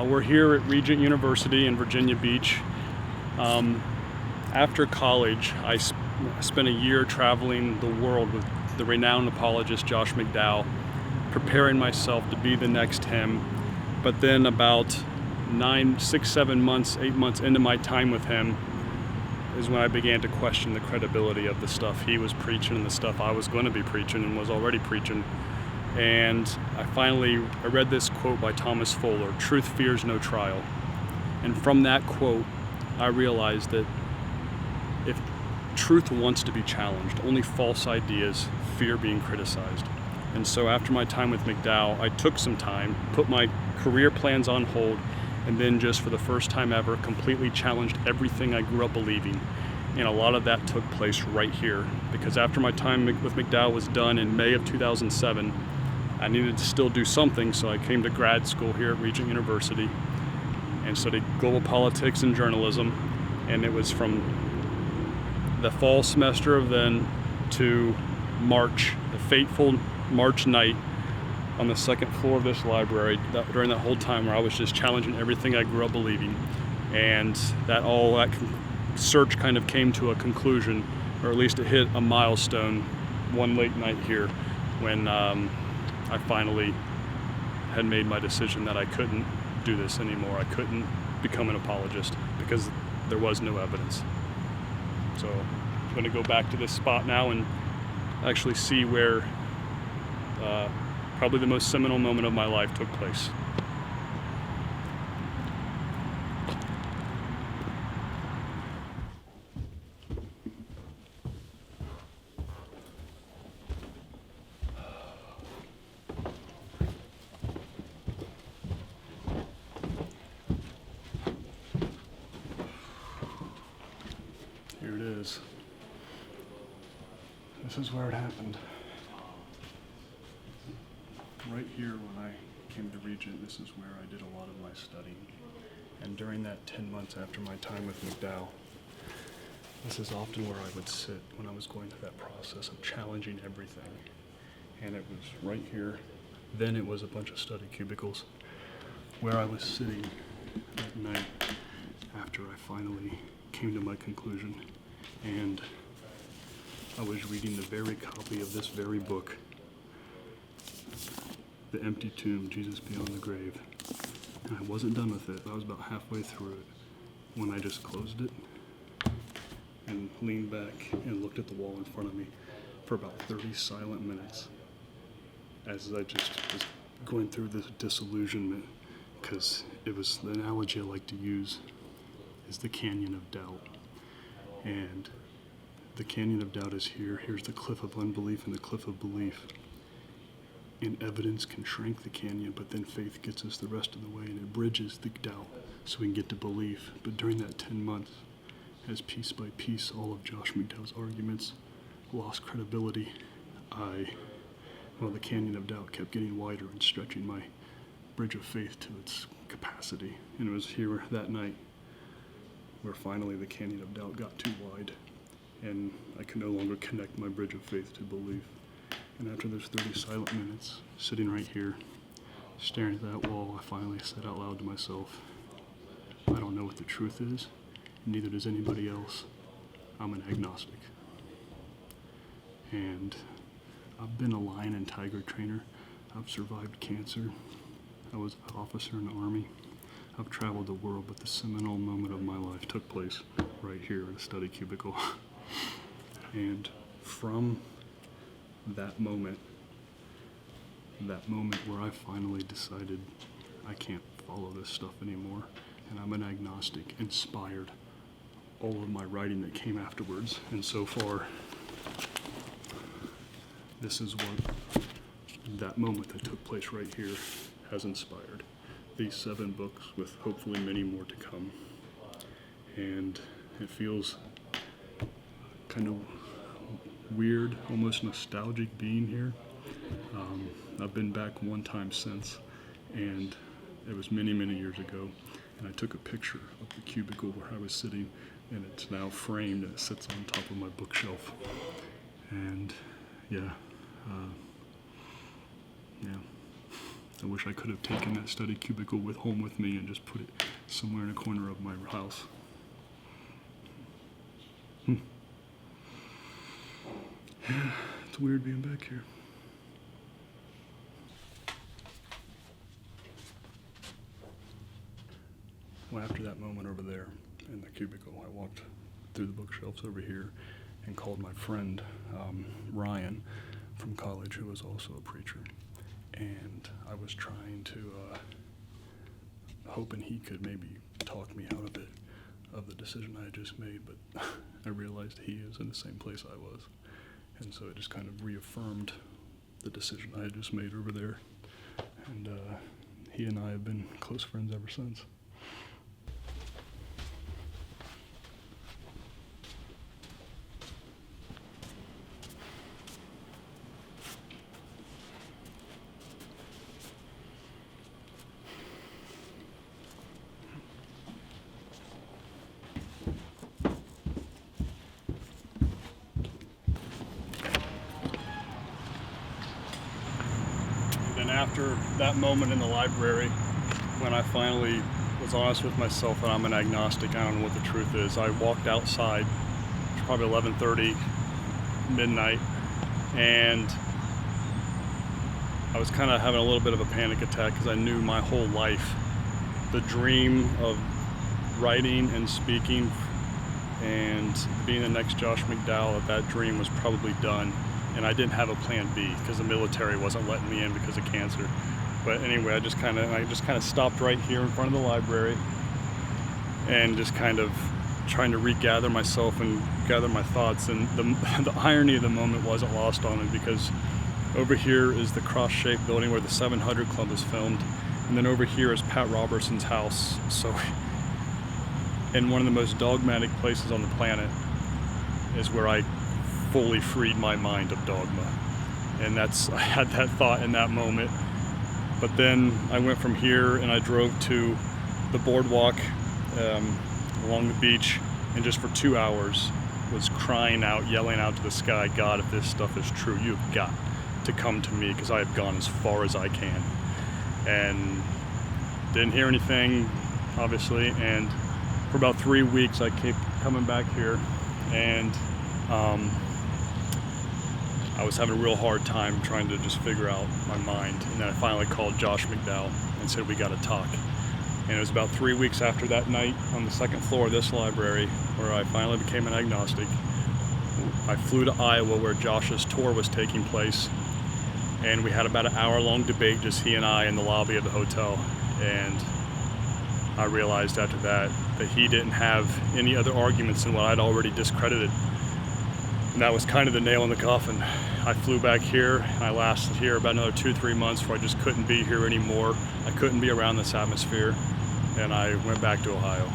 We're here at Regent University in Virginia Beach. After college, I spent a year traveling the world with the renowned apologist Josh McDowell, preparing myself to be the next him. But then about 8 months into my time with him is when I began to question the credibility of the stuff he was preaching and the stuff I was going to be preaching and was already preaching. And I read this quote by Thomas Fuller, "Truth fears no trial." And from that quote, I realized that if truth wants to be challenged, only false ideas fear being criticized. And so after my time with McDowell, I took some time, put my career plans on hold, and then just for the first time ever, completely challenged everything I grew up believing. And a lot of that took place right here, because after my time with McDowell was done in May of 2007, I needed to still do something, so I came to grad school here at Regent University and studied global politics and journalism. And it was from the fall semester of then to March, the fateful March night on the second floor of this library, during that whole time where I was just challenging everything I grew up believing. And that search kind of came to a conclusion, or at least it hit a milestone one late night here when I finally had made my decision that I couldn't do this anymore. I couldn't become an apologist because there was no evidence. So I'm going to go back to this spot now and actually see where probably the most seminal moment of my life took place. Here it is. This is where it happened. Right here when I came to Regent, this is where I did a lot of my studying. And during that 10 months after my time with McDowell, this is often where I would sit when I was going through that process of challenging everything. And it was right here. Then it was a bunch of study cubicles where I was sitting at night after I finally came to my conclusion. And I was reading the very copy of this very book, The Empty Tomb, Jesus Beyond the Grave. And I wasn't done with it. I was about halfway through it when I just closed it and leaned back and looked at the wall in front of me for about 30 silent minutes as I just was going through this disillusionment, because it was the analogy I like to use is the canyon of doubt. And the canyon of doubt is here. Here's the cliff of unbelief and the cliff of belief. And evidence can shrink the canyon, but then faith gets us the rest of the way, and it bridges the doubt so we can get to belief. But during that 10 months, as piece by piece all of Josh McDowell's arguments lost credibility, the canyon of doubt kept getting wider and stretching my bridge of faith to its capacity. And it was here that night where finally the canyon of doubt got too wide, and I could no longer connect my bridge of faith to belief. And after those 30 silent minutes, sitting right here, staring at that wall, I finally said out loud to myself, I don't know what the truth is, neither does anybody else. I'm an agnostic. And I've been a lion and tiger trainer. I've survived cancer. I was an officer in the Army. I've traveled the world, but the seminal moment of my life took place right here in a study cubicle. And from that moment where I finally decided I can't follow this stuff anymore, and I'm an agnostic, inspired all of my writing that came afterwards. And so far, this is what that moment that took place right here has inspired. These 7 books with hopefully many more to come. And it feels kind of weird, almost nostalgic being here. I've been back one time since, and it was many, many years ago. And I took a picture of the cubicle where I was sitting, and it's now framed and it sits on top of my bookshelf. And I wish I could have taken that study cubicle home with me and just put it somewhere in a corner of my house. Yeah, it's weird being back here. Well, after that moment over there in the cubicle, I walked through the bookshelves over here and called my friend Ryan from college, who was also a preacher. And I was trying to, hoping he could maybe talk me out of it, of the decision I had just made, but I realized he is in the same place I was. And so it just kind of reaffirmed the decision I had just made over there. And he and I have been close friends ever since. And after that moment in the library, when I finally was honest with myself that I'm an agnostic, I don't know what the truth is, I walked outside, it was probably 11:30, midnight, and I was kind of having a little bit of a panic attack because I knew my whole life the dream of writing and speaking and being the next Josh McDowell, that dream was probably done. And I didn't have a plan B because the military wasn't letting me in because of cancer. But anyway, I just kind of stopped right here in front of the library and just kind of trying to regather myself and gather my thoughts. And the irony of the moment wasn't lost on me, because over here is the cross-shaped building where the 700 Club is filmed, and then over here is Pat Robertson's house. So, in one of the most dogmatic places on the planet is where I fully freed my mind of dogma. And I had that thought in that moment. But then I went from here and I drove to the boardwalk along the beach, and just for 2 hours was crying out, yelling out to the sky, God, if this stuff is true, you've got to come to me, because I have gone as far as I can. And didn't hear anything, obviously, and for about 3 weeks I kept coming back here, and I was having a real hard time trying to just figure out my mind. And then I finally called Josh McDowell and said, we got to talk. And it was about 3 weeks after that night on the second floor of this library where I finally became an agnostic. I flew to Iowa where Josh's tour was taking place, and we had about an hour-long debate, just he and I, in the lobby of the hotel. And I realized after that he didn't have any other arguments than what I'd already discredited. And that was kind of the nail in the coffin. I flew back here, and I lasted here about another 2-3 months where I just couldn't be here anymore. I couldn't be around this atmosphere, and I went back to Ohio.